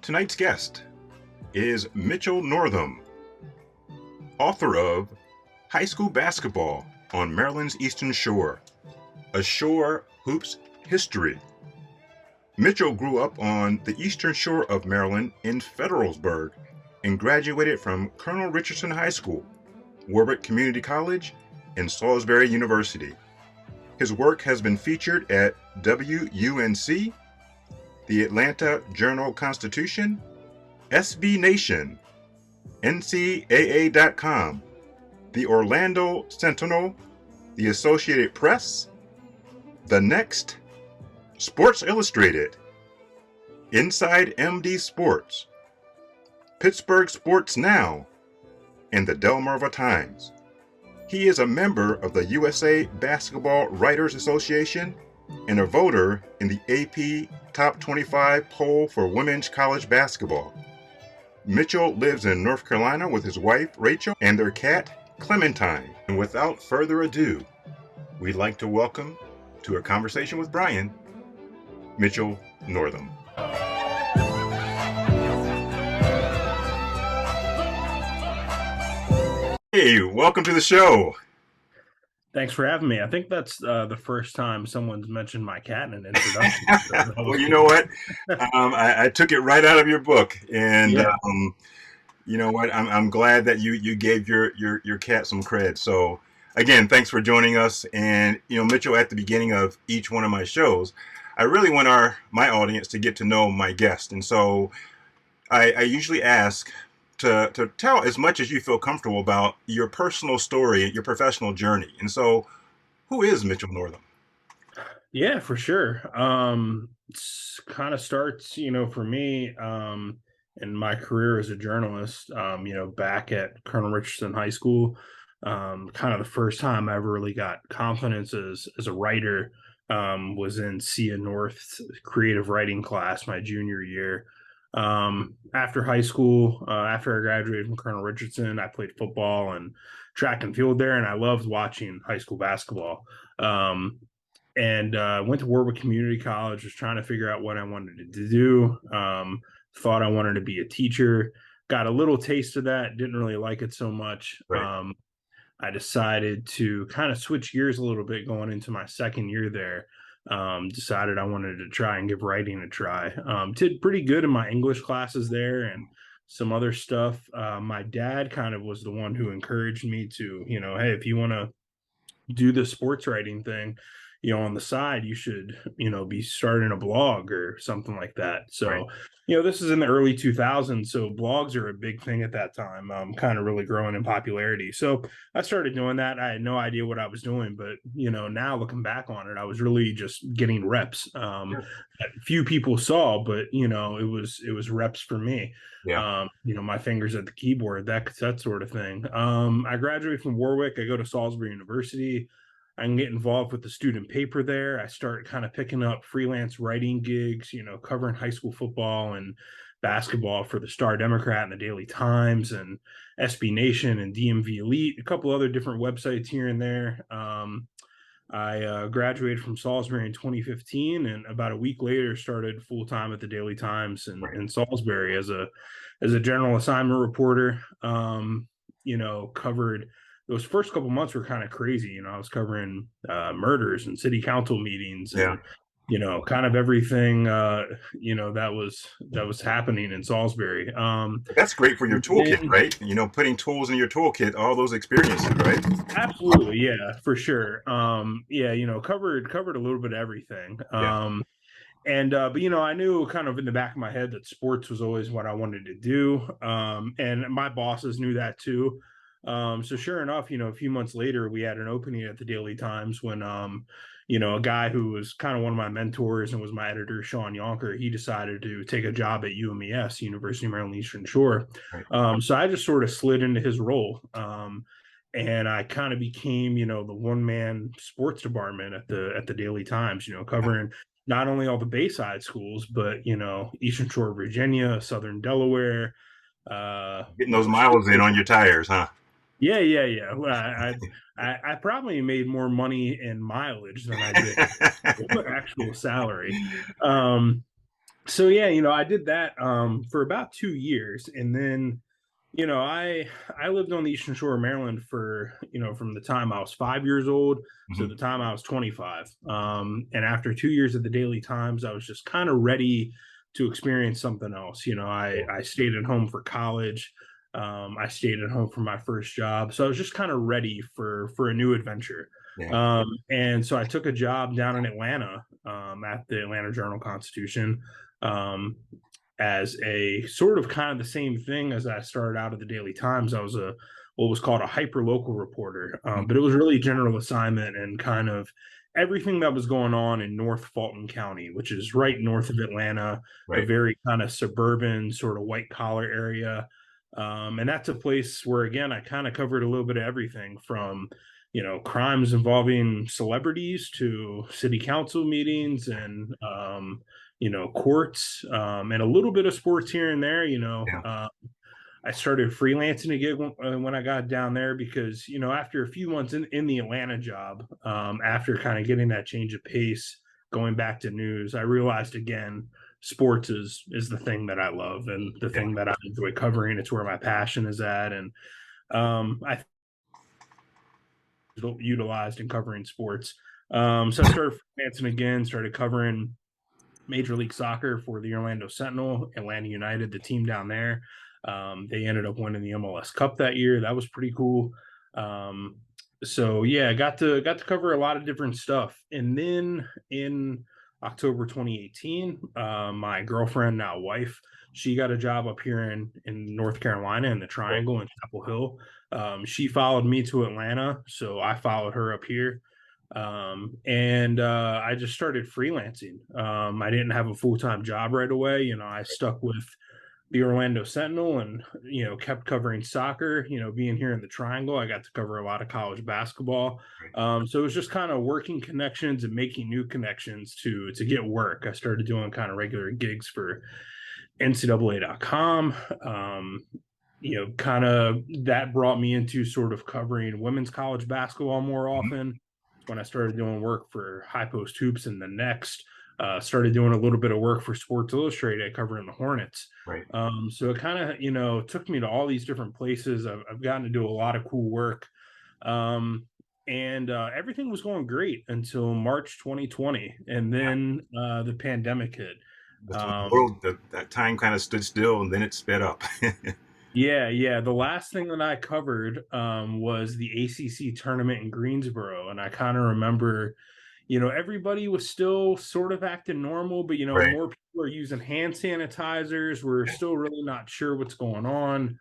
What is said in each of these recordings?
Tonight's guest is Mitchell Northam, author of High School Basketball on Maryland's Eastern Shore, a Shore Hoops History. Mitchell grew up on the Eastern Shore of Maryland in Federalsburg and graduated from Colonel Richardson High School, Warwick Community College, and Salisbury University. His work has been featured at WUNC, the Atlanta Journal-Constitution, SB Nation, NCAA.com, the Orlando Sentinel, the Associated Press, The Next, Sports Illustrated, Inside MD Sports, Pittsburgh Sports Now, and the Delmarva Times. He is a member of the USA Basketball Writers Association and a voter in the AP Top 25 poll for women's college basketball. Mitchell lives in North Carolina with his wife, Rachel, and their cat, Clementine. And without further ado, we'd like to welcome to a conversation with Brian, Mitchell Northam. Hey, welcome to the show. Thanks for having me. I think that's the first time someone's mentioned my cat in an introduction. Well, you know what? I took it right out of your book, and Yeah. You know what? I'm glad that you gave your cat some cred. So again, thanks for joining us. And Mitchell, at the beginning of each one of my shows, I really want my audience to get to know my guest, and so I usually ask to tell as much as you feel comfortable about your personal story, your professional journey. And so, who is Mitchell Northam? Yeah, for sure. Kind of starts, for me, in my career as a journalist, back at Colonel Richardson High School. Kind of the first time I ever really got confidence as a writer was in Cia North's creative writing class my junior year. After high school, after I graduated from Colonel Richardson, I played football and track and field there, and I loved watching high school basketball. And went to Warwick Community College, was trying to figure out what I wanted to do. Thought I wanted to be a teacher. Got a little taste of that, didn't really like it so much. Right. I decided to kind of switch gears a little bit going into my second year there. Decided I wanted to try and give writing a try. Did pretty good in my English classes there and some other stuff. My dad kind of was the one who encouraged me to, hey, if you want to do the sports writing thing, on the side, you should, be starting a blog or something like that. So, Right. This is in the early 2000s. So blogs are a big thing at that time, kind of really growing in popularity. So I started doing that. I had no idea what I was doing, but, now looking back on it, I was really just getting reps. Sure. That few people saw, but, it was reps for me. Yeah. My fingers at the keyboard, that sort of thing. I graduated from Warwick. I go to Salisbury University. I can get involved with the student paper there. I start kind of picking up freelance writing gigs, covering high school football and basketball for the Star Democrat and the Daily Times and SB Nation and DMV Elite, a couple other different websites here and there. I graduated from Salisbury in 2015, and about a week later started full time at the Daily Times in Salisbury as a general assignment reporter. Covered those first couple months were kind of crazy. I was covering murders and city council meetings and kind of everything that was happening in Salisbury. That's great for your toolkit, right? Putting tools in your toolkit, all those experiences, right? Absolutely, yeah, for sure. Covered a little bit of everything. Yeah. But I knew kind of in the back of my head that sports was always what I wanted to do. And my bosses knew that too. So sure enough, a few months later, we had an opening at the Daily Times when, a guy who was kind of one of my mentors and was my editor, Sean Yonker, he decided to take a job at UMES, University of Maryland Eastern Shore. Right. So I just sort of slid into his role. And I kind of became, the one-man sports department at the Daily Times, covering not only all the Bayside schools, but, Eastern Shore, Virginia, Southern Delaware. Getting those miles in on your tires, huh? Yeah. Well, I probably made more money in mileage than I did actual salary. So yeah, I did that for about 2 years, and then I lived on the Eastern Shore of Maryland for from the time I was 5 years old to Hmm. the time I was 25. And after 2 years at the Daily Times, I was just kind of ready to experience something else. Yeah. I stayed at home for college. I stayed at home for my first job, so I was just kind of ready for a new adventure. Yeah. And so I took a job down in Atlanta at the Atlanta Journal Constitution. Um, as a sort of kind of the same thing as I started out at the Daily Times. I was a what was called a hyper local reporter, but it Mhm. was really general assignment and kind of everything that was going on in North Fulton County, which is right north of Atlanta, a Right. very kind of suburban sort of white collar area. And that's a place where, again, I kind of covered a little bit of everything from, crimes involving celebrities to city council meetings and, courts, and a little bit of sports here and there. Yeah. I started freelancing a gig when I got down there because, after a few months in the Atlanta job, after kind of getting that change of pace, going back to news, I realized again, sports is the thing that I love and the Yeah. thing that I enjoy covering. It's where my passion is at, and I utilized in covering sports. So I started freelancing again, started covering Major League Soccer for the Orlando Sentinel, Atlanta United, the team down there. They ended up winning the MLS Cup that year. That was pretty cool. Um, so yeah, I got to cover a lot of different stuff. And then in October 2018, my girlfriend, now wife, she got a job up here in North Carolina in the Right. Triangle in Chapel Hill. She followed me to Atlanta, so I followed her up here. And I just started freelancing. I didn't have a full time job right away. I stuck with the Orlando Sentinel and kept covering soccer. Being here in the Triangle, I got to cover a lot of college basketball. Right. So it was just kind of working connections and making new connections to get work. I started doing kind of regular gigs for NCAA.com. Kind of that brought me into sort of covering women's college basketball more Mhm. often. When I started doing work for High Post Hoops and the Next, started doing a little bit of work for Sports Illustrated covering the Hornets. Right. So it kind of, took me to all these different places. I've gotten to do a lot of cool work. And everything was going great until March 2020. And then the pandemic hit. That's when the Um, world, that time kind of stood still and then it sped up. Yeah, yeah. The last thing that I covered was the ACC tournament in Greensboro, and I kind of remember, everybody was still sort of acting normal, but Right. more people are using hand sanitizers. We're still really not sure what's going on,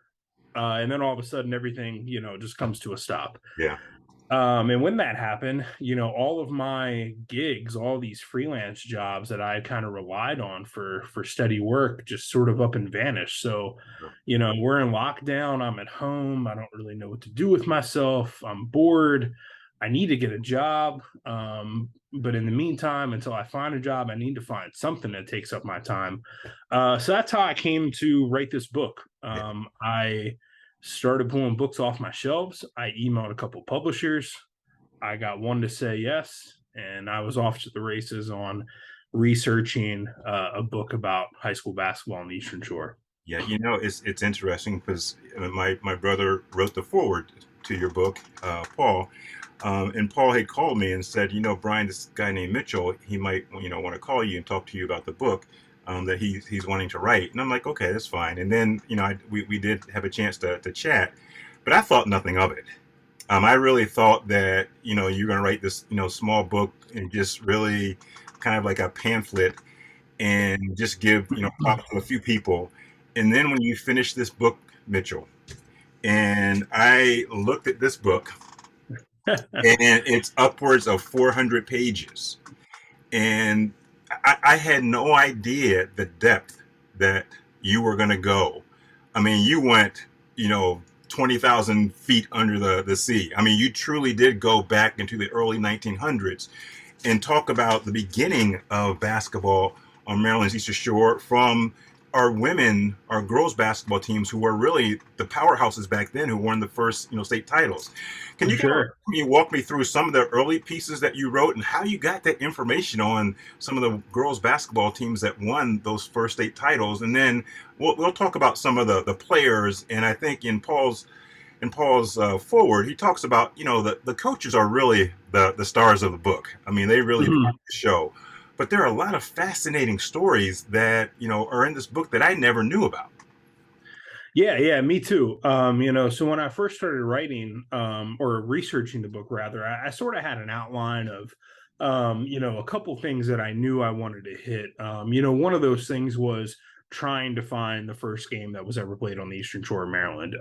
and then all of a sudden, everything just comes to a stop. Yeah. And when that happened, all of my gigs, all these freelance jobs that I kind of relied on for steady work just sort of up and vanished. So, Sure. we're in lockdown. I'm at home. I don't really know what to do with myself. I'm bored. I need to get a job. But in the meantime, until I find a job, I need to find something that takes up my time. So that's how I came to write this book. Yeah. I started pulling books off my shelves. I emailed a couple publishers. I got one to say yes, and I was off to the races on researching a book about high school basketball on the Eastern Shore. Yeah. It's interesting because my brother wrote the foreword to your book, Paul. And Paul had called me and said, Brian, this guy named Mitchell, he might, want to call you and talk to you about the book that he's wanting to write. And I'm like, okay, that's fine. And then, we did have a chance to chat, but I thought nothing of it. I really thought that, you're going to write this, small book and just really kind of like a pamphlet and just give, props to a few people. And then when you finish this book, Mitchell, and I looked at this book and it's upwards of 400 pages. And I had no idea the depth that you were going to go. I mean, you went, 20,000 feet under the sea. I mean, you truly did go back into the early 1900s and talk about the beginning of basketball on Maryland's Eastern Shore from our women, our girls basketball teams who were really the powerhouses back then, who won the first, state titles. Can For you kind of sure. walk me through some of the early pieces that you wrote and how you got that information on some of the girls basketball teams that won those first state titles? And then we'll talk about some of the players. And I think in Paul's forward, he talks about, the coaches are really the stars of the book. I mean, they really Mhm. rock the show. But there are a lot of fascinating stories that, are in this book that I never knew about. Yeah, yeah, me too. So when I first started writing, or researching the book rather, I sort of had an outline of, a couple things that I knew I wanted to hit. One of those things was trying to find the first game that was ever played on the Eastern Shore of Maryland.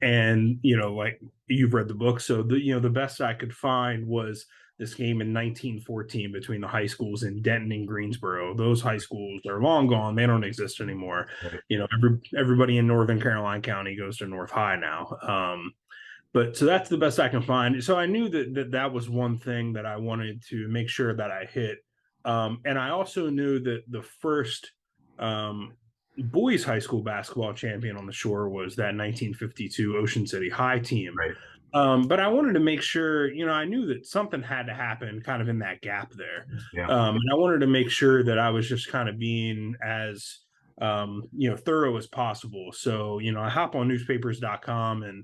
And like you've read the book, so the best I could find was this game in 1914 between the high schools in Denton and Greensboro. Those high schools are long gone; they don't exist anymore. Right. Everybody in Northern Caroline County goes to North High now. But so that's the best I can find. So I knew that was one thing that I wanted to make sure that I hit. And I also knew that the first um, boys high school basketball champion on the shore was that 1952 Ocean City High team. Right. But I wanted to make sure, I knew that something had to happen kind of in that gap there. Yeah. And I wanted to make sure that I was just kind of being as, thorough as possible. So, I hop on newspapers.com and,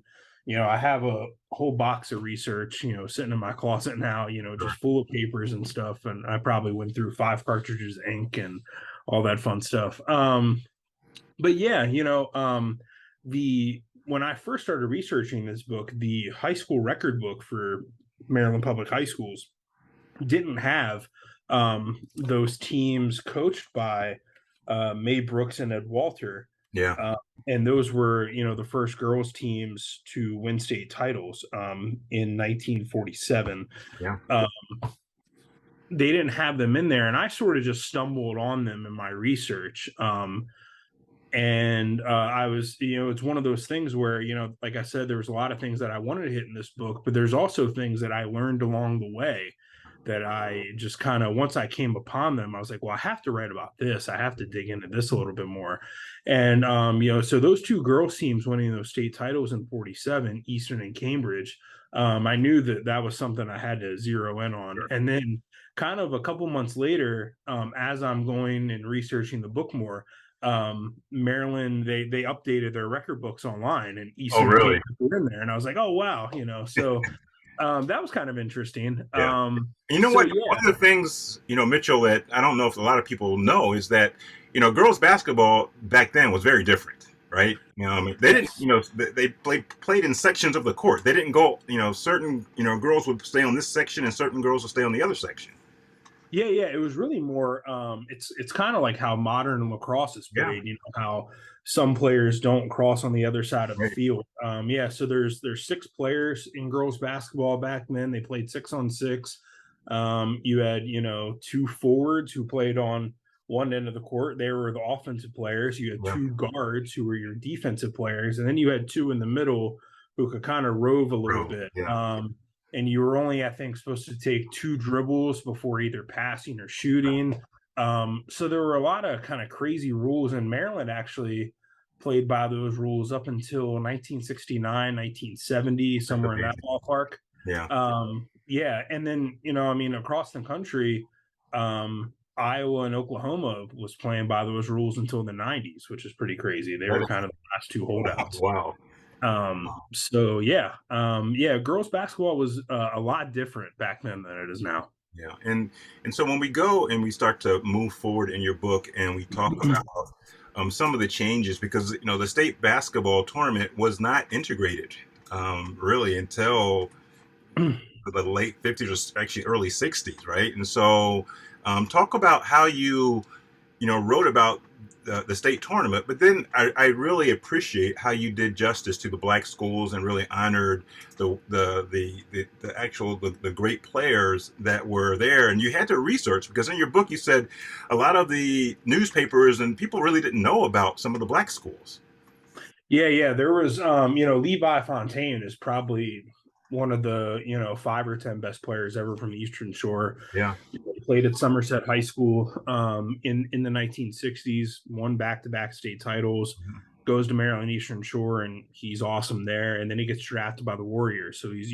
I have a whole box of research, sitting in my closet now, Sure. just full of papers and stuff. And I probably went through 5 cartridges of ink and all that fun stuff. But yeah, the when I first started researching this book, the high school record book for Maryland public high schools didn't have those teams coached by Mae Brooks and Ed Walter. Yeah. Uh, and those were, the first girls teams to win state titles in 1947. Yeah. Uh, they didn't have them in there, and I sort of just stumbled on them in my research. And I was, it's one of those things where, like I said, there was a lot of things that I wanted to hit in this book, but there's also things that I learned along the way that I just kind of, once I came upon them, I was like, well, I have to write about this. I have to dig into this a little bit more. And so those two girls teams winning those state titles in 47, Easton and Cambridge, I knew that was something I had to zero in on. Sure. And then kind of a couple months later, as I'm going and researching the book more, Maryland, they updated their record books online, and Oh, Easton and really? Cambridge were in there, and I was like, oh wow, so that was kind of interesting. Yeah. You know So what? yeah, One of the things, Mitchell, that I don't know if a lot of people know is that, girls basketball back then was very different, right? I mean, they didn't, yes. they played in sections of the court. They didn't go, certain, girls would stay on this section and certain girls would stay on the other section. Yeah, yeah, it was really more. It's kind of like how modern lacrosse is Yeah. played. How some players don't cross on the other side of the Right. field. Yeah, so there's 6 players in girls basketball back then. They played 6-on-6. You had 2 forwards who played on one end of the court. They were the offensive players. You had Yeah. 2 guards who were your defensive players, and then you had 2 in the middle who could kind of rove a little Bro. bit. Yeah. And you were only, I think, supposed to take 2 dribbles before either passing or shooting. So there were a lot of kind of crazy rules, and Maryland actually played by those rules up until 1969, 1970, That's somewhere in that amazing. ballpark. Yeah. Yeah, and then across the country, Iowa and Oklahoma was playing by those rules until the 90s, which is pretty crazy. They That were is, kind of the last 2 holdouts. wow. So yeah, yeah, girls basketball was a lot different back then than it is now. Yeah, and so when we go and we start to move forward in your book and we talk about some of the changes, because the state basketball tournament was not integrated really until the late 50s or actually early 60s, right? And so talk about how you wrote about the state tournament, but then I really appreciate how you did justice to the black schools and really honored the actual the great players that were there. And you had to research, because in your book you said a lot of the newspapers and people really didn't know about some of the black schools. Yeah, yeah, there was Levi Fontaine is probably one of the 5 or 10 best players ever from the Eastern Shore. Yeah. He played at Somerset High School in the 1960s, won back-to-back state titles, Mhm. goes to Maryland Eastern Shore, and he's awesome there. And then he gets drafted by the Warriors, so he's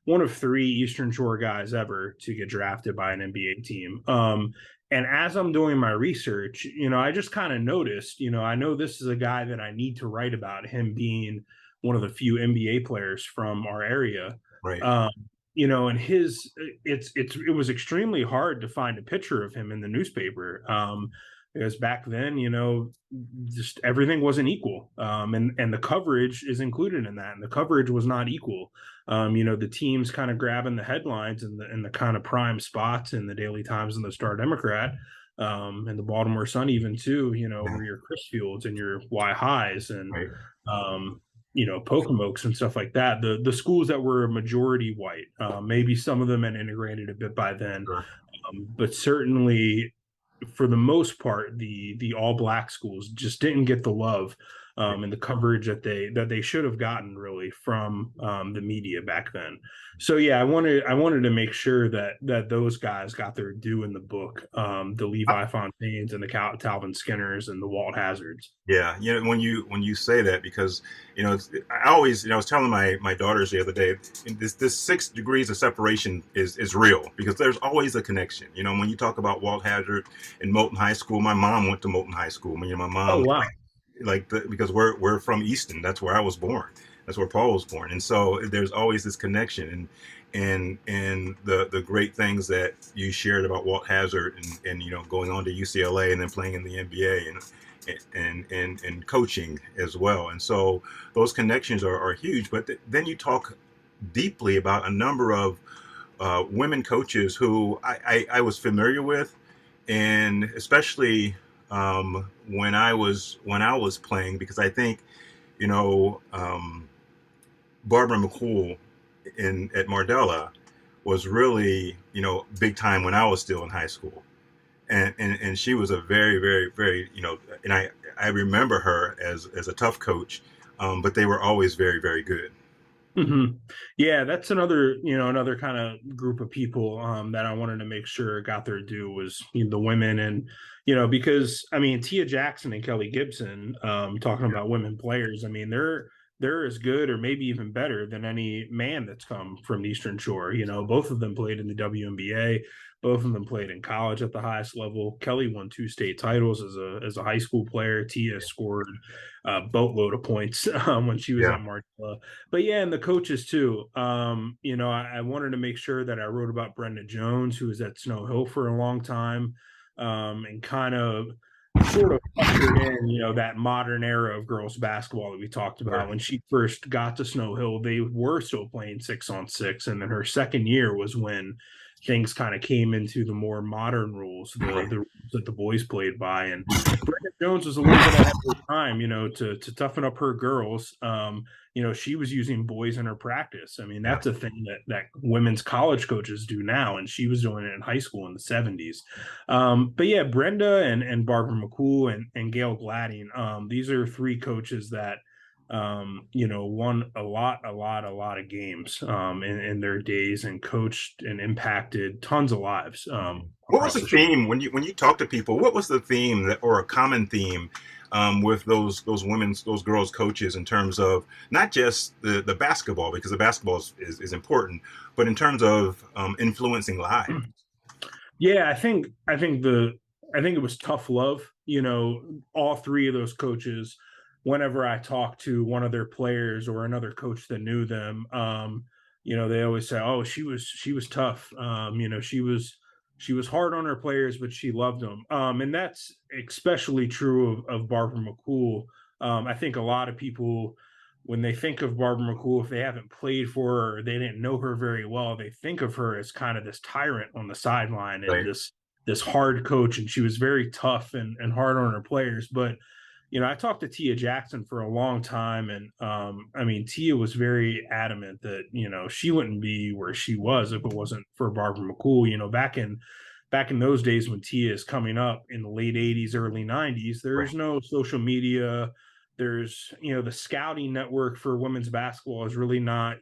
one of 3 Eastern Shore guys ever to get drafted by an NBA team. And as I'm doing my research, I just kind of noticed, I know this is a guy that I need to write about, him being one of the few NBA players from our area. Right. Um, and it was extremely hard to find a picture of him in the newspaper. Because back then, just everything wasn't equal. And the coverage is included in that. And the coverage was not equal. The teams kind of grabbing the headlines and the kind of prime spots in the Daily Times and the Star Democrat, and the Baltimore Sun even too, Yeah. were your Chris Fields and your Y Highs and Right. um, Pocomoke's and stuff like that. The schools that were majority white, maybe some of them had integrated a bit by then, Sure. but certainly for the most part, the all black schools just didn't get the love Right. and the coverage that they should have gotten really from the media back then. So yeah, I wanted to make sure that those guys got their due in the book, the Levi Fontaines and the Talvin Skinners and the Walt Hazards. Yeah, when you say that, because I always, I was telling my daughters the other day, this 6 degrees of separation is real, because there's always a connection. When you talk about Walt Hazard and Moulton High School, my mom went to Moulton High School. My Oh mom, wow. because we're from Easton. That's where I was born. That's where Paul was born, and so there's always this connection, and the great things that you shared about Walt Hazard, and going on to UCLA and then playing in the NBA, and coaching as well. And so those connections are huge. But then you talk deeply about a number of women coaches who I was familiar with, and especially when I was playing, because I think Barbara McCool in at Mardella was really big time when I was still in high school, and she was a very, very, very, and I remember her as a tough coach, but they were always very, very good. Mm-hmm. Yeah, that's another kind of group of people that I wanted to make sure got their due was the women. And because I mean Tia Jackson and Kelly Gibson, talking about women players, I mean they're as good or maybe even better than any man that's come from the Eastern Shore. Both of them played in the WNBA. Both of them played in college at the highest level. Kelly won 2 state titles as a high school player. Tia scored a boatload of points when she was Yeah. at Martella. But yeah, and the coaches too. I wanted to make sure that I wrote about Brenda Jones, who was at Snow Hill for a long time, and kind of sort of ushered in, that modern era of girls basketball that we talked Sure. about. When she first got to Snow Hill, they were still playing 6-on-6, and then her second year was when things kind of came into the more modern rules, the rules that the boys played by. And Brenda Jones was a little bit ahead of her time, to toughen up her girls. She was using boys in her practice. I mean, Yeah. that's a thing that women's college coaches do now, and she was doing it in high school in the 70s. But yeah, Brenda and Barbara McCool and Gail Gladding, these are 3 coaches that won a lot of games in their days and coached and impacted tons of lives What was across the the street. theme when you talk to people? What was the theme or a common theme with those girls coaches, in terms of not just the basketball, because the basketball is important, but in terms of influencing lives? Yeah, I think it was tough love. All 3 of those coaches, whenever I talked to one of their players or another coach that knew them, they always say, "Oh, she was tough. She was hard on her players, but she loved them." And that's especially true of Barbara McCool. I think a lot of people, when they think of Barbara McCool, if they haven't played for her or they didn't know her very well, they think of her as kind of this tyrant on the sideline and Right. this hard coach. And she was very tough and hard on her players. But I talked to Tia Jackson for a long time, and I mean, Tia was very adamant that she wouldn't be where she was if it wasn't for Barbara McCool. Back in those days when Tia is coming up in the late '80s, early '90s, there Right. is no social media. there's, the scouting network for women's basketball is really not,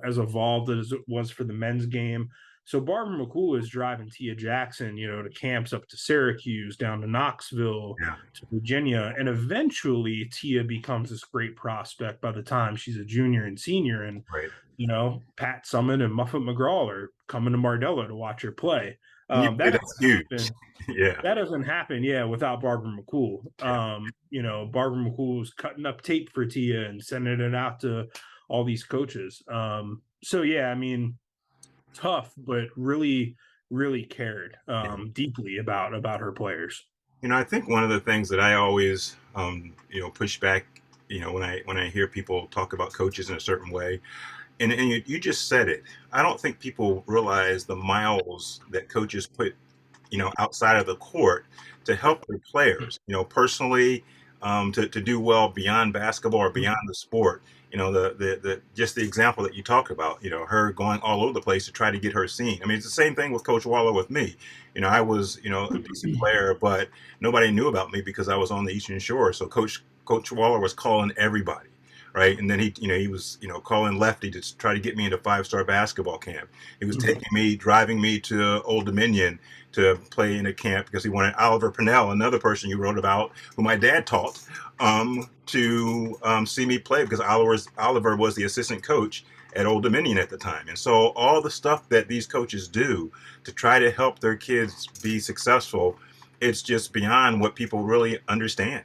as evolved as it was for the men's game. So Barbara McCool is driving Tia Jackson, to camps up to Syracuse, down to Knoxville, Yeah. to Virginia. And eventually Tia becomes this great prospect by the time she's a junior and senior. And, Right. Pat Summitt and Muffet McGraw are coming to Mardella to watch her play. And you That played that's doesn't huge. happen Yeah. that doesn't happen, yeah, without Barbara McCool. Yeah. Barbara McCool's cutting up tape for Tia and sending it out to all these coaches. So yeah, I mean, tough, but really, really cared Yeah. deeply about her players. I think one of the things that I always, push back, when I hear people talk about coaches in a certain way, and you just said it. I don't think people realize the miles that coaches put, outside of the court to help their players, personally, to do well beyond basketball or beyond the sport. The just the example that you talk about, her going all over the place to try to get her seen. I mean, it's the same thing with Coach Waller with me. I was, a decent player, but nobody knew about me because I was on the Eastern Shore. So Coach Waller was calling everybody. Right. And then he was, calling Lefty to try to get me into 5-star basketball camp. He was driving me to Old Dominion to play in a camp because he wanted Oliver Purnell, another person you wrote about, who my dad taught, to see me play because Oliver was the assistant coach at Old Dominion at the time. And so all the stuff that these coaches do to try to help their kids be successful, it's just beyond what people really understand.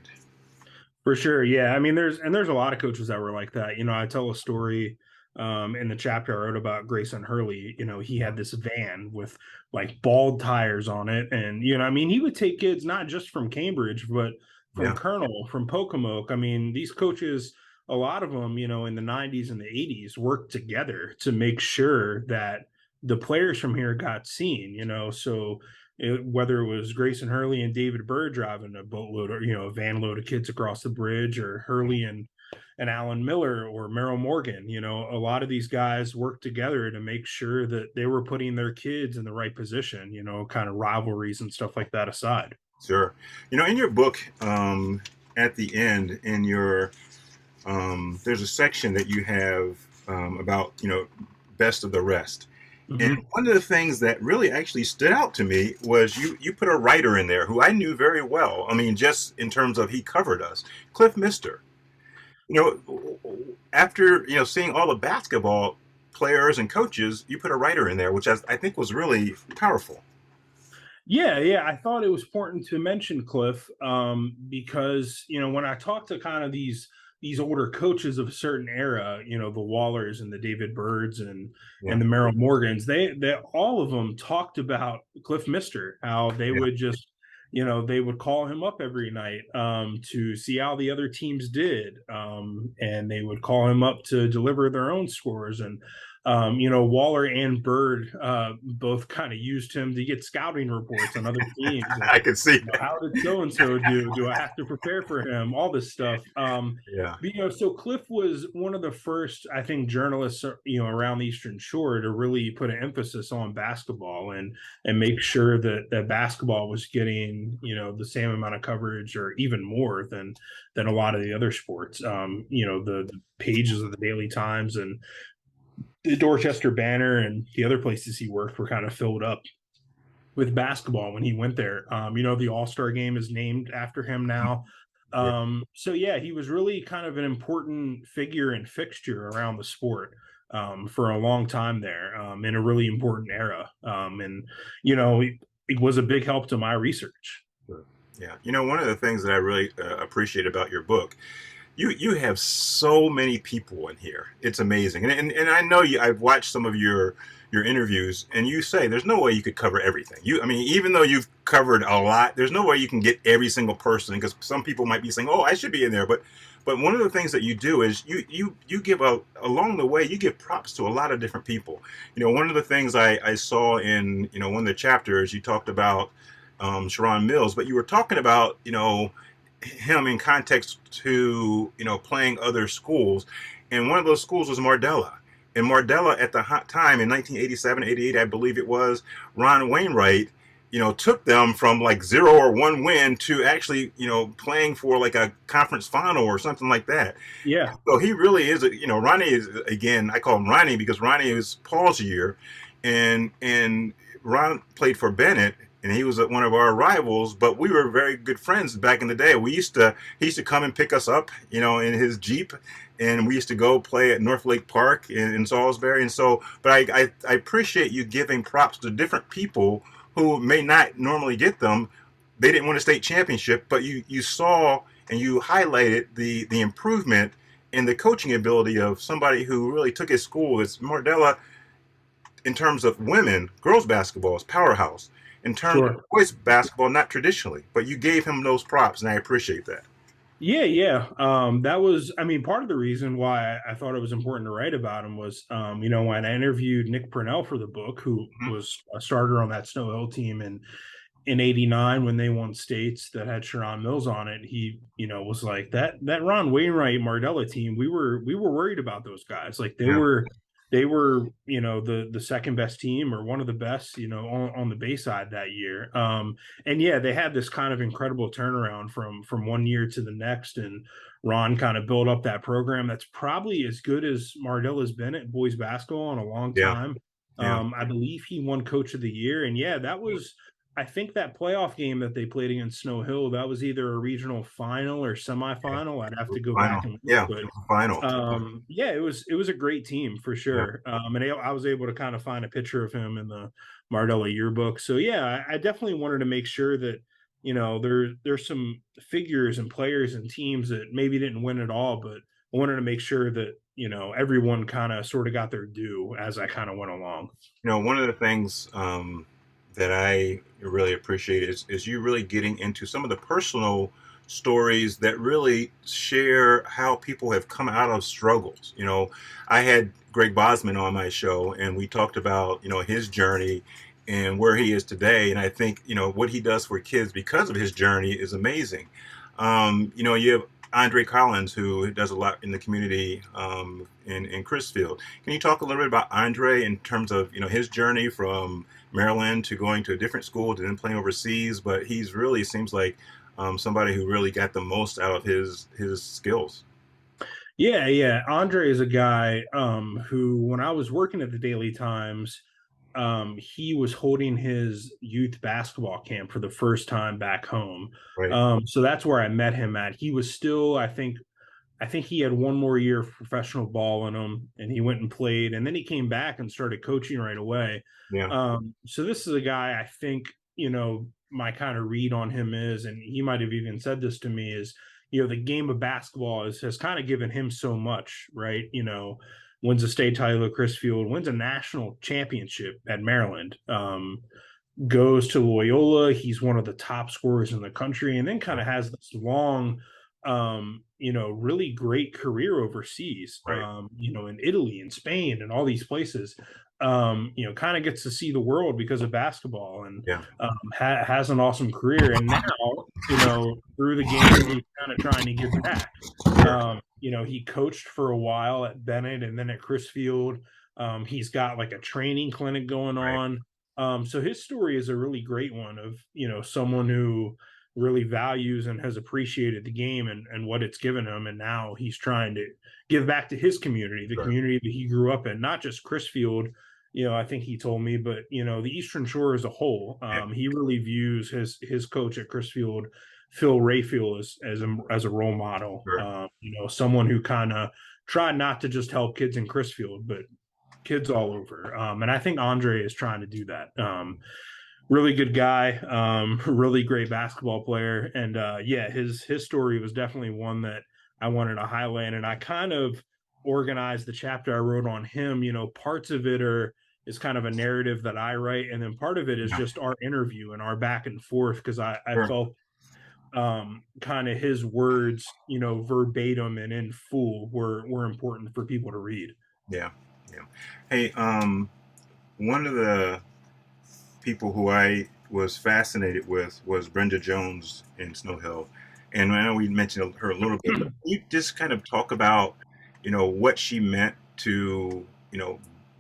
For sure, yeah. I mean, there's a lot of coaches that were like that. I tell a story in the chapter I wrote about Grayson Hurley. He had this van with like bald tires on it, and I mean, he would take kids not just from Cambridge, but from Yeah, Colonel, from Pocomoke. I mean, these coaches, a lot of them, in the '90s and the '80s, worked together to make sure that the players from here got seen. So whether it was Grayson Hurley and David Bird driving a boatload or a van load of kids across the bridge, or Hurley and Alan Miller or Merrill Morgan, a lot of these guys worked together to make sure that they were putting their kids in the right position, kind of rivalries and stuff like that aside. sure. In your book, at the end, there's a section that you have about best of the rest. And one of the things that really actually stood out to me was you put a writer in there who I knew very well. I mean, just in terms of he covered us, Cliff Mister. After seeing all the basketball players and coaches, you put a writer in there, which I think was really powerful. Yeah, I thought it was important to mention Cliff because when I talk to kind of these older coaches of a certain era, the Wallers and the David Birds Yeah, and the Merrill Morgans, they all of them talked about Cliff Mister, how they yeah, would just they would call him up every night to see how the other teams did, and they would call him up to deliver their own scores. And Waller and Bird both kind of used him to get scouting reports on other teams. I could see that. How did so and so do? Do I have to prepare for him? All this stuff. Yeah, But, so Cliff was one of the first, I think, journalists, around the Eastern Shore to really put an emphasis on basketball and make sure that basketball was getting, the same amount of coverage or even more than a lot of the other sports. The pages of the Daily Times and the Dorchester Banner and the other places he worked were kind of filled up with basketball when he went there. The All-Star game is named after him now. yeah. So yeah, he was really kind of an important figure and fixture around the sport for a long time there, in a really important era. And it was a big help to my research. Sure. Yeah. One of the things that I really appreciate about your book, you have so many people in here. It's amazing. And I know I've watched some of your interviews, and you say there's no way you could cover everything. I mean, even though you've covered a lot, there's no way you can get every single person, because some people might be saying, "Oh, I should be in there." But one of the things that you do is you give along the way, you give props to a lot of different people. One of the things I saw in one of the chapters, you talked about Sharon Mills, but you were talking about him in context to playing other schools, and one of those schools was Mardella. And Mardella at the hot time in 1987, 88, I believe it was, Ron Wainwright took them from like 0 or 1 win to actually, playing for like a conference final or something like that. Yeah, So he really is, Ronnie is, again, I call him Ronnie because Ronnie is Paul's year, and Ron played for Bennett, and he was one of our rivals, but we were very good friends back in the day. He used to come and pick us up, in his Jeep, and we used to go play at North Lake Park in Salisbury. And so, but I appreciate you giving props to different people who may not normally get them. They didn't win a state championship, but you saw and you highlighted the improvement in the coaching ability of somebody who really took his school. It's Mardella in terms of women, girls basketball is powerhouse. In terms of sure. boys basketball, not traditionally, but you gave him those props, and I appreciate that. Yeah, yeah. That was, I mean, part of the reason why I thought it was important to write about him was, when I interviewed Nick Purnell for the book, who Mm-hmm. was a starter on that Snow Hill team in '89 when they won states that had Sharon Mills on it. He, was like that Ron Wainwright Mardella team. We were worried about those guys. Like Yeah, they were, the second best team or one of the best, on the Bayside that year. And yeah, they had this kind of incredible turnaround from 1 year to the next, and Ron kind of built up that program that's probably as good as Mardella's been at boys basketball in a long yeah, time. yeah. I believe he won Coach of the Year, and yeah, that was. I think that playoff game that they played against Snow Hill, that was either a regional final or Yeah. semifinal. I'd have to go Final, back and look, yeah, it but was the final. yeah, it was a great team for Yeah. sure. And I was able to kind of find a picture of him in the Mardella yearbook. So yeah, I definitely wanted to make sure that there's some figures and players and teams that maybe didn't win it all, but I wanted to make sure that everyone kind of sort of got their due as I kind of went along. One of the things that I really appreciate is you really getting into some of the personal stories that really share how people have come out of struggles. I had Greg Bosman on my show, and we talked about his journey and where he is today. And I think what he does for kids because of his journey is amazing. You have Andre Collins, who does a lot in the community in Chrisfield. Can you talk a little bit about Andre in terms of his journey from Maryland to going to a different school to then playing overseas? But he's really seems like somebody who really got the most out of his skills. Yeah, yeah. Andre is a guy who, when I was working at the Daily Times, he was holding his youth basketball camp for the first time back home. Right? So that's where I met him at. He was still, I think he had one more year of professional ball in him, and he went and played, and then he came back and started coaching right away. Yeah. So this is a guy I think my kind of read on him is, and he might have even said this to me, is the game of basketball has kind of given him so much, right? Wins a state title at Chrisfield, wins a national championship at Maryland. Goes to Loyola. He's one of the top scorers in the country, and then kind of has this long, really great career overseas, Right. in Italy and Spain and all these places. Kind of gets to see the world because of basketball, and Yeah. has an awesome career. And now, through the game, he's kind of trying to give back. Sure. He coached for a while at Bennett and then at Chrisfield. He's got like a training clinic going Right. on. So his story is a really great one of, someone who really values and has appreciated the game and what it's given him. And now he's trying to give back to his community, the Sure. community that he grew up in, not just Chrisfield, I think he told me, but, the Eastern Shore as a whole. Yeah. He really views his coach at Chrisfield, Phil Rayfield, as a role model, Sure. someone who kind of tried not to just help kids in Chrisfield, but kids all over. And I think Andre is trying to do that. Really good guy, really great basketball player. And yeah, his story was definitely one that I wanted to highlight. And I kind of organized the chapter I wrote on him. Parts of it is kind of a narrative that I write, and then part of it is Yeah. just our interview and our back and forth, because I Sure. felt kind of his words, verbatim and in full were important for people to read. Yeah. Yeah. Hey, one of the people who I was fascinated with was Brenda Jones in Snow Hill. And I know we mentioned her a little bit, but can you just kind of talk about, what she meant to,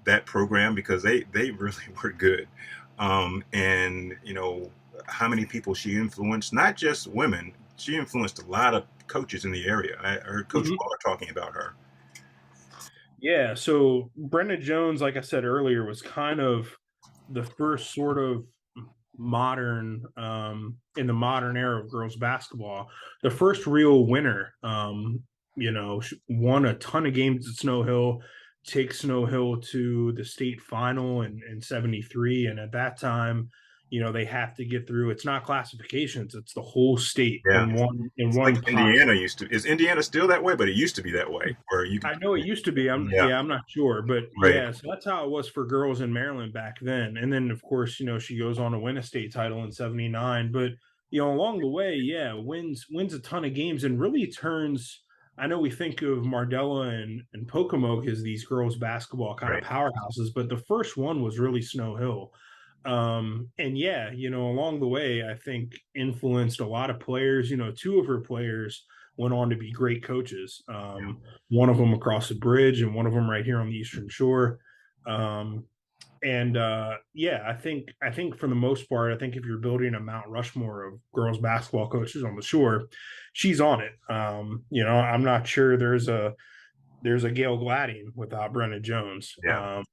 that program because they really were good. and how many people she influenced, not just women. She influenced a lot of coaches in the area. I heard Coach Mhm. Waller talking about her. Yeah, so Brenda Jones, like I said earlier, was kind of the first sort of modern in the modern era of girls basketball, the first real winner. She won a ton of games at Snow Hill, take Snow Hill to the state final in 73. And at that time, they have to get through, it's not classifications, it's the whole state Yeah, in it's like one pot. Indiana used to. Is Indiana still that way? But it used to be that way, where you could. I know it used to be. Yeah, I'm not sure, but right, yeah, so that's how it was for girls in Maryland back then. And then of course, she goes on to win a state title in 79, but along the way, yeah, wins a ton of games and really turns. I know we think of Mardella and Pocomoke as these girls basketball kind of right, powerhouses, but the first one was really Snow Hill. And yeah, along the way, I think influenced a lot of players. Two of her players went on to be great coaches. One of them across the bridge and one of them right here on the Eastern Shore. Um, and yeah, I think for the most part, I think if you're building a Mount Rushmore of girls basketball coaches on the shore, she's on it. I'm not sure there's a Gail Gladding without Brenda Jones. yeah,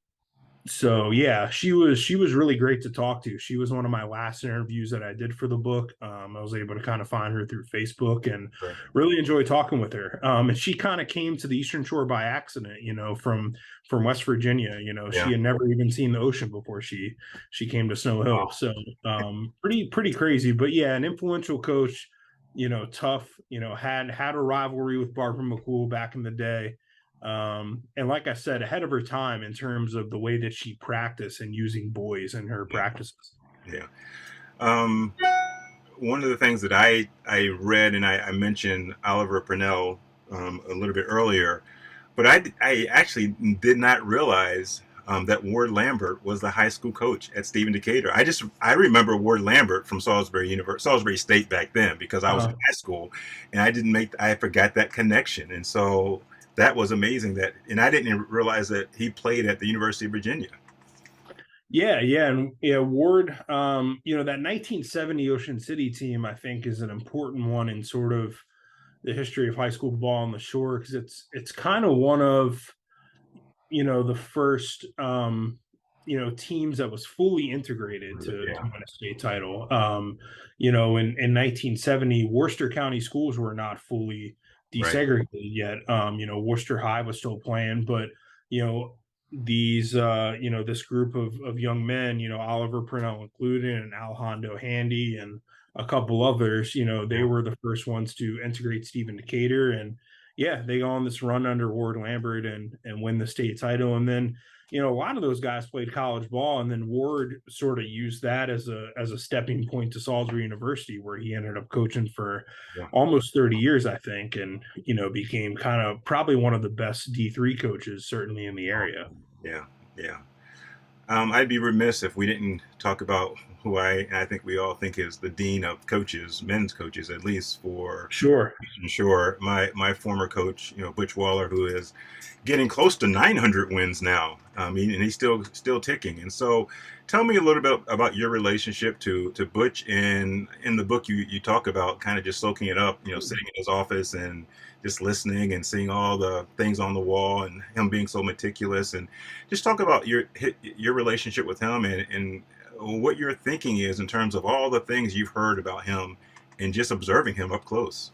So yeah, she was really great to talk to. She was one of my last interviews that I did for the book. I was able to kind of find her through Facebook and sure. really enjoy talking with her. And she kind of came to the Eastern Shore by accident, from West Virginia. Yeah, She had never even seen the ocean before she came to Snow Hill. wow, So pretty crazy, but yeah, an influential coach. Tough. Had a rivalry with Barbara McCool back in the day. And like I said, ahead of her time in terms of the way that she practiced and using boys in her practices. yeah. Um, One of the things that I read, and I mentioned Oliver Purnell a little bit earlier, but I actually did not realize that Ward Lambert was the high school coach at Stephen Decatur. I remember Ward Lambert from Salisbury State back then because I was in Uh, high school, and I forgot that connection, and so that was amazing and I didn't even realize that he played at the University of Virginia. yeah, and yeah, Ward. That 1970 Ocean City team, I think, is an important one in sort of the history of high school ball on the shore because it's kind of one of the first teams that was fully integrated to Yeah, win a state title. In 1970, Worcester County schools were not fully right. desegregated yet. Worcester High was still playing, but you know this group of young men, Oliver Purnell included, and Alejandro Handy, and a couple others, they Yeah, were the first ones to integrate Stephen Decatur, and yeah, they go on this run under Ward Lambert and win the state title. And then, a lot of those guys played college ball, and then Ward sort of used that as a stepping point to Salisbury University, where he ended up coaching for yeah, almost 30 years, I think, and became kind of probably one of the best D3 coaches, certainly in the area. yeah, yeah. I'd be remiss if we didn't talk about who I think we all think is the dean of coaches, men's coaches, at least for Sure. Easton Shore. My former coach, Butch Waller, who is getting close to 900 wins now. And he's still ticking. And so, tell me a little bit about your relationship to Butch. And in the book, you talk about kind of just soaking it up, sitting in his office and just listening and seeing all the things on the wall and him being so meticulous, and just talk about your relationship with him and what your thinking is in terms of all the things you've heard about him and just observing him up close.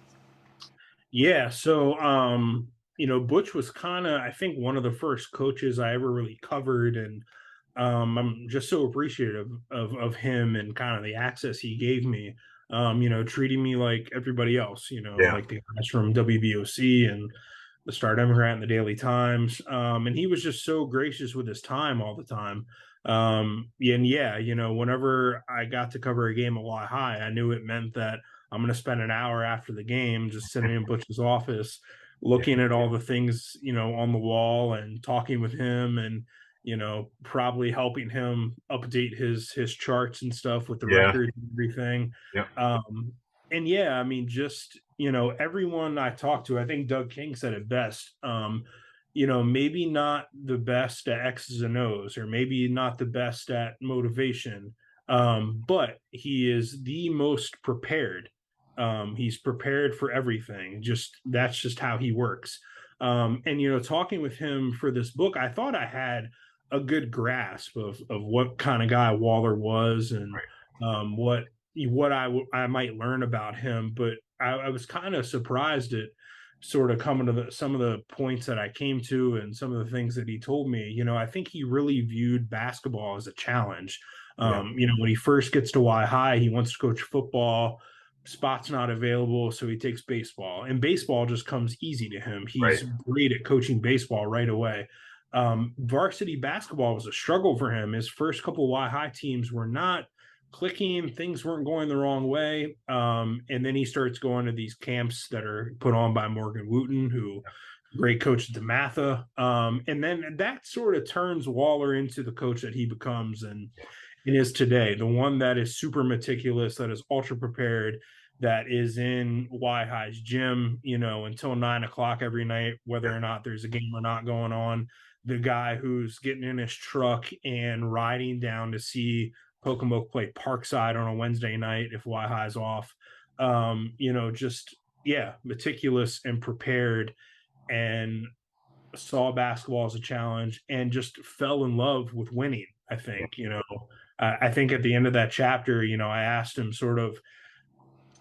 Yeah. So, Butch was kind of, I think, one of the first coaches I ever really covered. And I'm just so appreciative of him and kind of the access he gave me, treating me like everybody else, Yeah, like the guys from WBOC and the Star Democrat and the Daily Times. And he was just so gracious with his time all the time. And yeah, whenever I got to cover a game at Y High, I knew it meant that I'm going to spend an hour after the game just sitting in Butch's office, yeah, looking at all the things, on the wall and talking with him and, probably helping him update his charts and stuff with the yeah, records and everything. yeah, Um, and yeah, I mean, just, everyone I talked to, I think Doug King said it best. Maybe not the best at X's and O's, or maybe not the best at motivation, But he is the most prepared. He's prepared for everything. Just that's just how he works. And talking with him for this book, I thought I had a good grasp of what kind of guy Waller was, and Right. what I might learn about him. But I was kind of surprised at sort of coming to some of the points that I came to and some of the things that he told me. I think he really viewed basketball as a challenge. Yeah. When he first gets to Y High, he wants to coach football. Spot's not available, so he takes baseball, and baseball just comes easy to him. Right. He's great at coaching baseball right away. Varsity basketball was a struggle for him. His first couple Y High teams were not clicking, things weren't going the wrong way. And then he starts going to these camps that are put on by Morgan Wooten, who great coach at DeMatha. And then that sort of turns Waller into the coach that he becomes and is today, the one that is super meticulous, that is ultra prepared, that is in Y High's gym, until 9 o'clock every night, whether Yeah. or not there's a game or not going on. The guy who's getting in his truck and riding down to see Pocomoke play Parkside on a Wednesday night if Y High's off. Just yeah, meticulous and prepared, and saw basketball as a challenge and just fell in love with winning. I Yeah. think, I think at the end of that chapter, I asked him sort of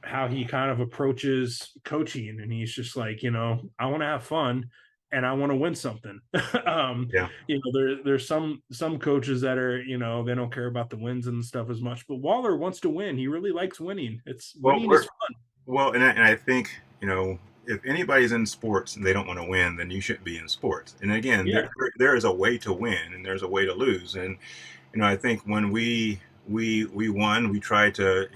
how he kind of approaches coaching, and he's just like, I want to have fun and I want to win something. Yeah. There's some coaches that are, they don't care about the wins and stuff as much, but Waller wants to win. He really likes winning. It's Well, winning is fun. and I think if anybody's in sports and they don't want to win, then you shouldn't be in sports. And again, Yeah. there is a way to win and there's a way to lose. And I think when we won, we tried to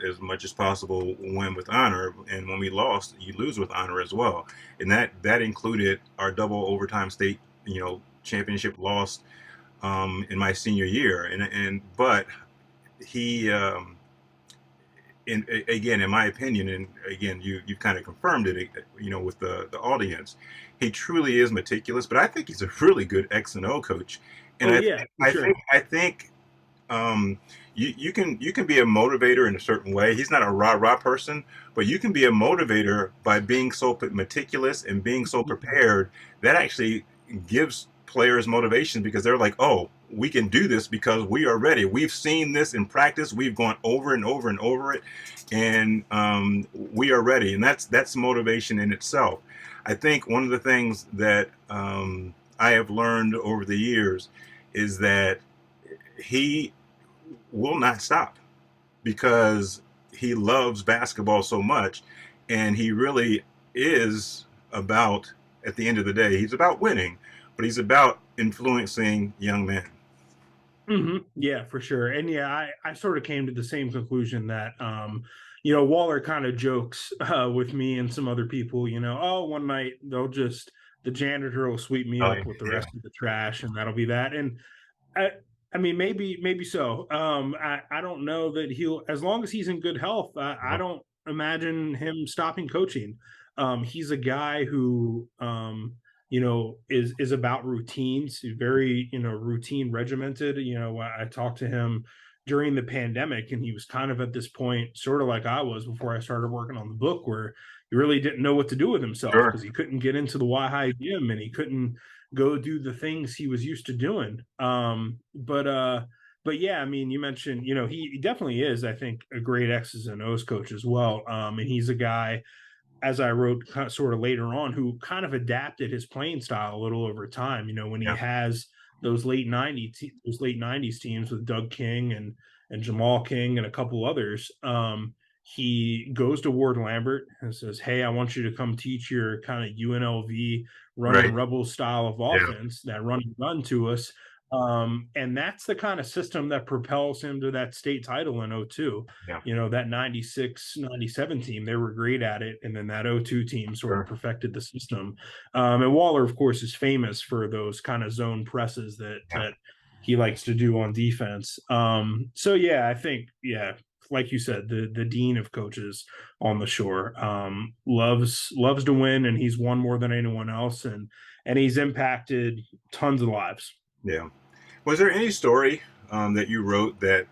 as much as possible win with honor, and when we lost, you lose with honor as well. And that included our double overtime state championship loss in my senior year. And but he. Again, in my opinion, and again, you've kind of confirmed it, with the audience, he truly is meticulous. But I think he's a really good X and O coach, and Oh yeah, for sure. I think you can be a motivator in a certain way. He's not a rah rah person, but you can be a motivator by being so meticulous and being so prepared. That actually gives players motivation because they're like, oh, we can do this because we are ready. We've seen this in practice. We've gone over and over and over it, and we are ready. And that's motivation in itself. I think one of the things that I have learned over the years is that he will not stop because he loves basketball so much, and he really is about, at the end of the day, he's about winning, but he's about influencing young men. Yeah, for sure. And yeah, I sort of came to the same conclusion that, Waller kind of jokes with me and some other people, oh, one night the janitor will sweep me Oh, up with the yeah. rest of the trash and that'll be that. And I, I mean, maybe so. I don't know that as long as he's in good health, I don't imagine him stopping coaching. He's a guy who, is about routines. He's very, routine regimented. I talked to him during the pandemic, and he was kind of at this point, sort of like I was before I started working on the book, where he really didn't know what to do with himself Sure. because he couldn't get into the Y High gym and he couldn't go do the things he was used to doing. But yeah, I mean, you mentioned, he definitely is, I think, a great X's and O's coach as well. And he's a guy, as I wrote sort of later on, who kind of adapted his playing style a little over time. When he Yeah. has those late '90s teams with Doug King and Jamal King and a couple others, he goes to Ward Lambert and says, "Hey, I want you to come teach your kind of UNLV running Right. rebel style of Yeah. offense, that run and gun to us." And that's the kind of system that propels him to that state title in '02. Yeah. That '96, '97 team, they were great at it. And then that '02 team sort of Sure. perfected the system. And Waller, of course, is famous for those kind of zone presses Yeah. that he likes to do on defense. So yeah, I think, yeah, like you said, the dean of coaches on the shore, loves to win, and he's won more than anyone else, and he's impacted tons of lives. Yeah. Was there any story that you wrote that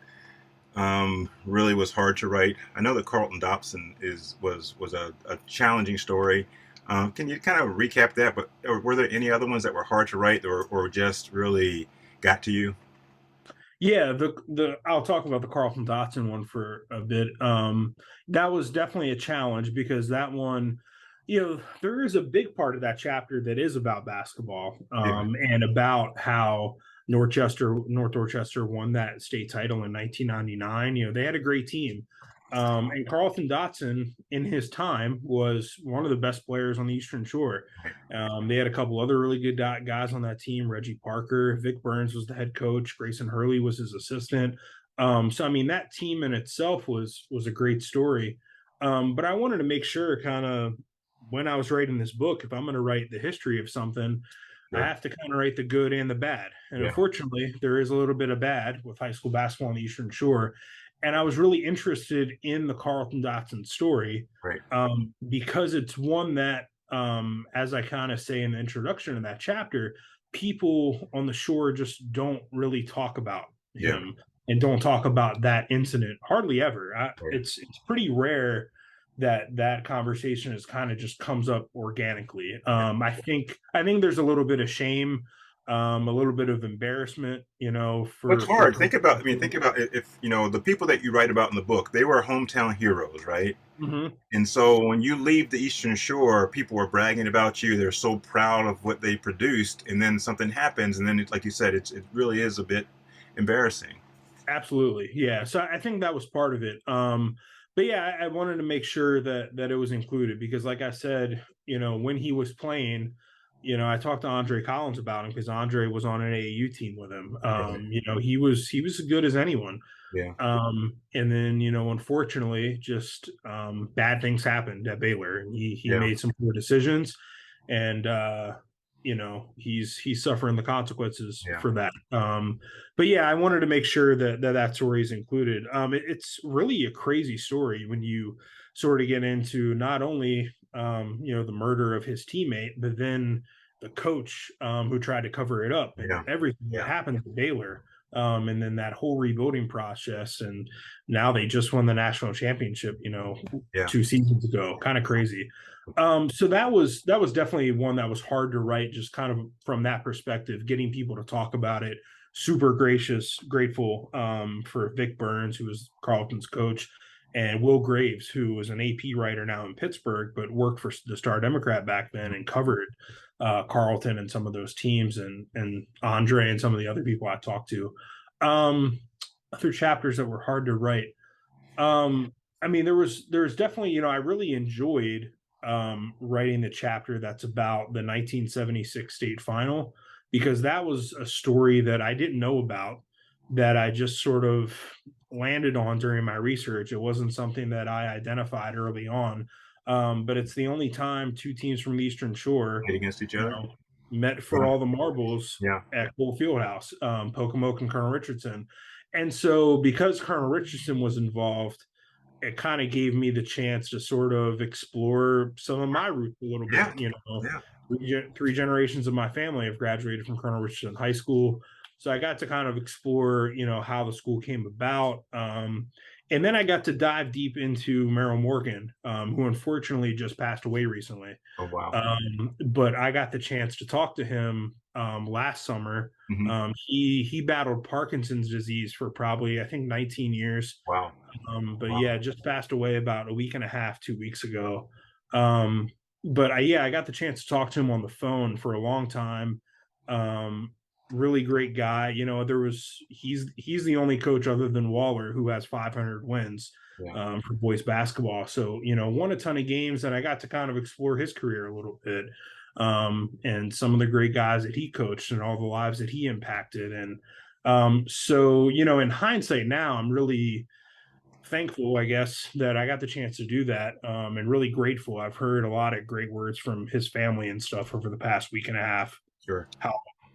really was hard to write. I know that Carlton Dobson was a challenging story. Can you kind of recap that? But were there any other ones that were hard to write, or just really got to you? Yeah, the I'll talk about the Carlton Dotson one for a bit. That was definitely a challenge because that one, there is a big part of that chapter that is about basketball, Yeah, and about how North Dorchester won that state title in 1999. They had a great team. And Carlton Dotson, in his time, was one of the best players on the Eastern Shore. right. They had a couple other really good guys on that team. Reggie Parker, Vic Burns was the head coach. Grayson Hurley was his assistant. So I mean, that team in itself was a great story. But I wanted to make sure, kind of, when I was writing this book, if I'm going to write the history of something, I Sure. have to kind of write the good and the bad. And Yeah. unfortunately, there is a little bit of bad with high school basketball on the Eastern Shore. And I was really interested in the Carlton Dotson story, Right. because it's one that, as I kind of say in the introduction of that chapter, people on the shore just don't really talk about Yeah. him and don't talk about that incident hardly ever. Right. It's pretty rare that that conversation is kind of just comes up organically. Yeah. I think there's a little bit of shame, a little bit of embarrassment, Well, it's for hard. Think about. I mean, think about if the people that you write about in the book, they were hometown heroes, right? Mhm. And so when you leave the Eastern Shore, people are bragging about you. They're so proud of what they produced, and then something happens, and then, like you said, it really is a bit embarrassing. Absolutely. Yeah. So I think that was part of it. But yeah, I wanted to make sure that it was included because, like I said, when he was playing, I talked to Andre Collins about him because Andre was on an AAU team with him. Right. He was as good as anyone. Yeah. And then, unfortunately, just bad things happened at Baylor, and he Yeah. made some poor decisions, and he's suffering the consequences Yeah. for that. But yeah, I wanted to make sure that story is included. It's really a crazy story when you sort of get into not only the murder of his teammate, but then the coach, who tried to cover it up, and Yeah. everything that Yeah. happened at Baylor, and then that whole rebuilding process. And now they just won the national championship, Yeah. 2 seasons ago. Kind of crazy. So that was definitely one that was hard to write, just kind of from that perspective, getting people to talk about it. Super grateful, for Vic Burns, who was Carlton's coach, and Will Graves, who was an AP writer now in Pittsburgh, but worked for the Star Democrat back then and covered Carlton and some of those teams, and Andre and some of the other people I talked to. Um, Other chapters that were hard to write. I mean, there was definitely, I really enjoyed writing the chapter that's about the 1976 state final, because that was a story that I didn't know about, that I just sort of landed on during my research. It wasn't something that I identified early on. But it's the only time two teams from the Eastern Shore, Played against each other. met for Wow. all the marbles Yeah. at Cole Fieldhouse, Pocomoke and Colonel Richardson. And so, because Colonel Richardson was involved, it kind of gave me the chance to sort of explore some of my roots a little bit. Yeah. Yeah. Three generations of my family have graduated from Colonel Richardson High School. So I got to kind of explore, how the school came about. And then I got to dive deep into Merrill Morgan, who unfortunately just passed away recently. Oh wow. But I got the chance to talk to him last summer. Hmm. He battled Parkinson's disease for probably, I think, 19 years. Wow. But Wow. yeah, just passed away about a week and a half, 2 weeks ago. Um, but I got the chance to talk to him on the phone for a long time. Um, Really great guy. He's the only coach other than Waller who has 500 wins Yeah. for boys basketball. So won a ton of games, and I got to kind of explore his career a little bit, and some of the great guys that he coached and all the lives that he impacted. And so in hindsight now, I'm really thankful, I guess, that I got the chance to do that, and really grateful. I've heard a lot of great words from his family and stuff over the past week and a half. Sure.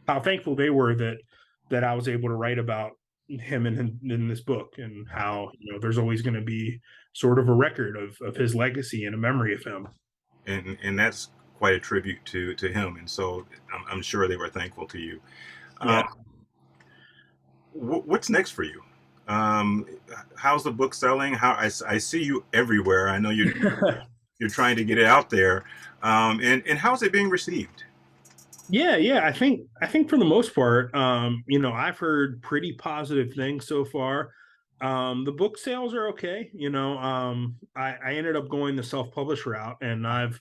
How thankful they were that I was able to write about him in this book, and how there's always going to be sort of a record of his legacy and a memory of him. And that's quite a tribute to him. And so I'm sure they were thankful to you. Um, Yeah. what's next for you? Um, how's the book selling? I see you everywhere. I know you're trying to get it out there. And how's it being received? Yeah. I think for the most part, I've heard pretty positive things so far. The book sales are okay. I ended up going the self-published route, and I've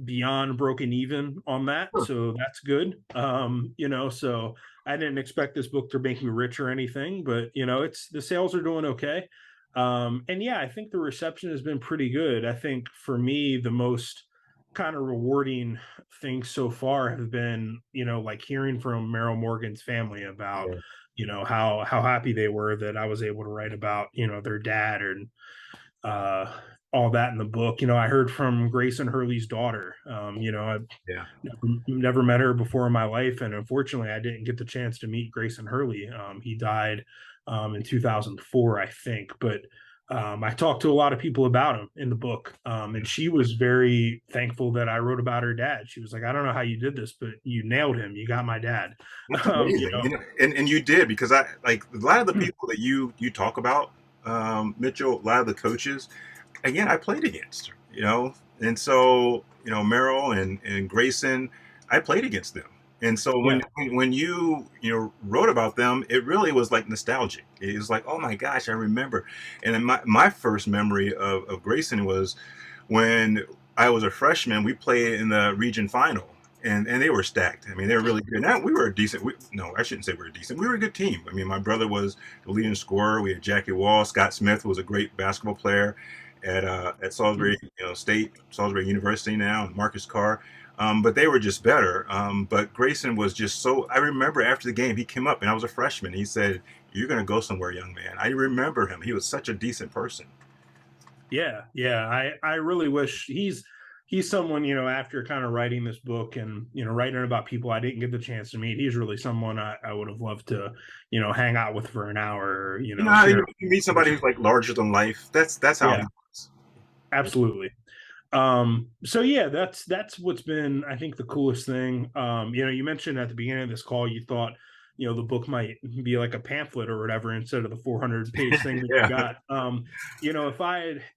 beyond broken even on that, Sure. so that's good. So I didn't expect this book to make me rich or anything, but it's the sales are doing okay. And yeah, I think the reception has been pretty good. I think for me, the most kind of rewarding things so far have been, like hearing from Meryl Morgan's family about, Yeah. how happy they were that I was able to write about, their dad and uh all that in the book. I heard from Grayson Hurley's daughter. I've Yeah. never met her before in my life, and unfortunately, I didn't get the chance to meet Grayson Hurley. He died in 2004, I think, but I talked to a lot of people about him in the book, and she was very thankful that I wrote about her dad. She was like, "I don't know how you did this, but you nailed him. You got my dad." That's Um, you amazing. know, And you did, because I like a lot of the people that you talk about, Mitchell, a lot of the coaches, again, I played against, and so, Merrill and Grayson, I played against them. And so when yeah, when you wrote about them, it really was like nostalgic. It was like, oh my gosh, I remember. And then my first memory of Grayson was when I was a freshman. We played in the region final, and they were stacked. I mean, they were really good. Now we were a decent. No, I shouldn't say we were decent. We were a good team. I mean, my brother was the leading scorer. We had Jackie Wall. Scott Smith was a great basketball player at Salisbury, State, Salisbury University now, and Marcus Carr. But they were just better. But Grayson was just so. I remember after the game, he came up, and I was a freshman. He said, "You're going to go somewhere, young man." I remember him. He was such a decent person. yeah. I really wish he's someone, after kind of writing this book and writing about people I didn't get the chance to meet. He's really someone I would have loved to hang out with for an hour, or How share. you meet somebody who's like larger than life. That's how he Yeah, was. absolutely. So yeah, that's what's been, I think, the coolest thing. You mentioned at the beginning of this call you thought the book might be like a pamphlet or whatever instead of the 400-page thing that you Yeah, got.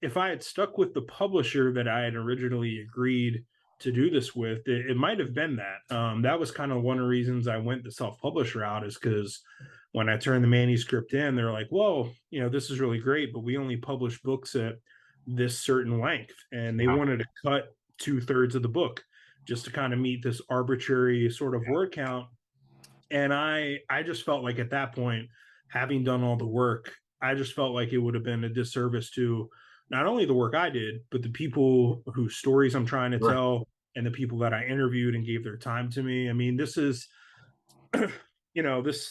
If I had stuck with the publisher that I had originally agreed to do this with, it might have been that. That was kind of one of the reasons I went the self-published route, is because when I turned the manuscript in, they're like, "Whoa, this is really great, but we only publish books at this certain length," and they yeah, wanted to cut 2/3 of the book just to kind of meet this arbitrary sort of word count. And I just felt like at that point, having done all the work, I just felt like it would have been a disservice to not only the work I did, but the people whose stories I'm trying to right. tell, and the people that I interviewed and gave their time to me. I mean, this is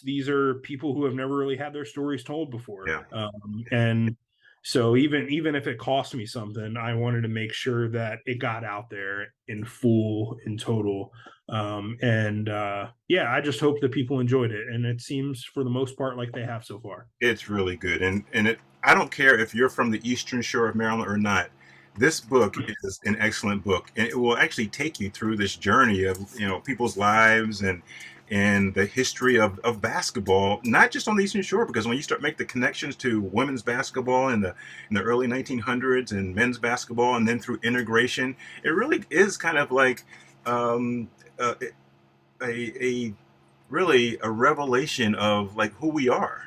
these are people who have never really had their stories told before. Yeah. And so even if it cost me something, I wanted to make sure that it got out there in full, in total. And yeah, I just hope that people enjoyed it, and it seems for the most part like they have so far. It's really good, and I don't care if you're from the Eastern Shore of Maryland or not. This book is an excellent book, and it will actually take you through this journey of people's lives and the history of basketball, not just on the Eastern Shore, because when you start making the connections to women's basketball in the early 1900s and men's basketball, and then through integration, it really is kind of like um, a, a really a revelation of like who we are.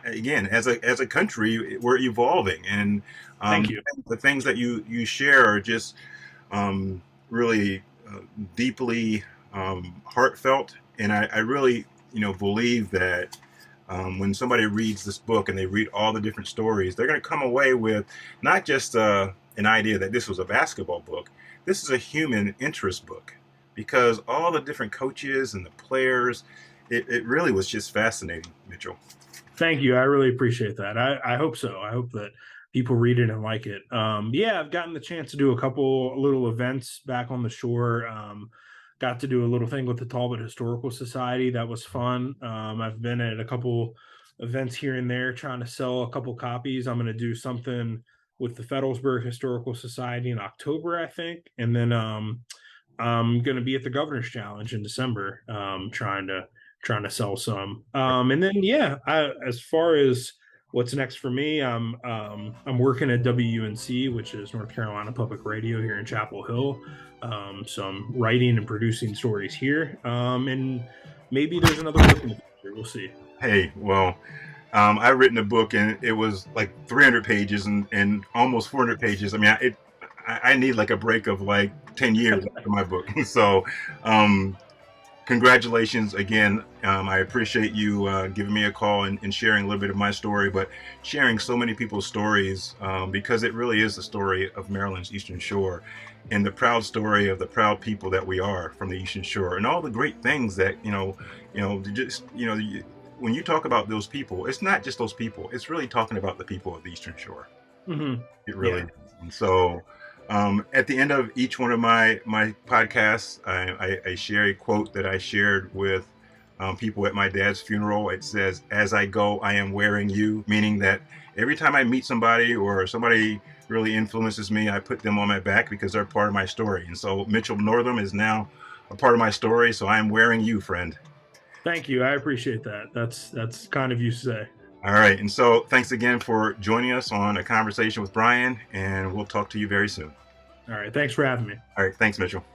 Again, as a country, we're evolving, and Thank you. the things that you share are just really deeply heartfelt. And I really believe that when somebody reads this book and they read all the different stories, they're going to come away with not just an idea that this was a basketball book. This is a human interest book, because all the different coaches and the players, it really was just fascinating, Mitchell. Thank you. I really appreciate that. I hope so. I hope that people read it and like it. Yeah, I've gotten the chance to do a couple little events back on the shore. Got to do a little thing with the Talbot Historical Society. That was fun. I've been at a couple events here and there trying to sell a couple copies. I'm going to do something with the Fedelsburg Historical Society in October, I think. And then I'm going to be at the Governor's Challenge in December, trying to sell some. And then yeah, as far as what's next for me, I'm working at WUNC, which is North Carolina Public Radio here in Chapel Hill. So I'm writing and producing stories here, and maybe there's another book in the future. We'll see. Hey, well, I've written a book and it was like 300 pages and almost 400 pages. I mean, I need like a break of like 10 years after my book. So, congratulations again. I appreciate you giving me a call and sharing a little bit of my story, but sharing so many people's stories, because it really is the story of Maryland's Eastern Shore and the proud story of the proud people that we are from the Eastern Shore and all the great things that, when you talk about those people, it's not just those people, it's really talking about the people of the Eastern Shore. Mm-hmm. It really Yeah. is. And so, at the end of each one of my podcasts, I share a quote that I shared with people at my dad's funeral. It says, "As I go, I am wearing you," meaning that every time I meet somebody or somebody really influences me, I put them on my back because they're part of my story. And so Mitchell Northam is now a part of my story. So I am wearing you, friend. Thank you. I appreciate that. That's kind of you to say. All right. And so thanks again for joining us on a conversation with Brian, and we'll talk to you very soon. All right. Thanks for having me. All right. Thanks, Mitchell.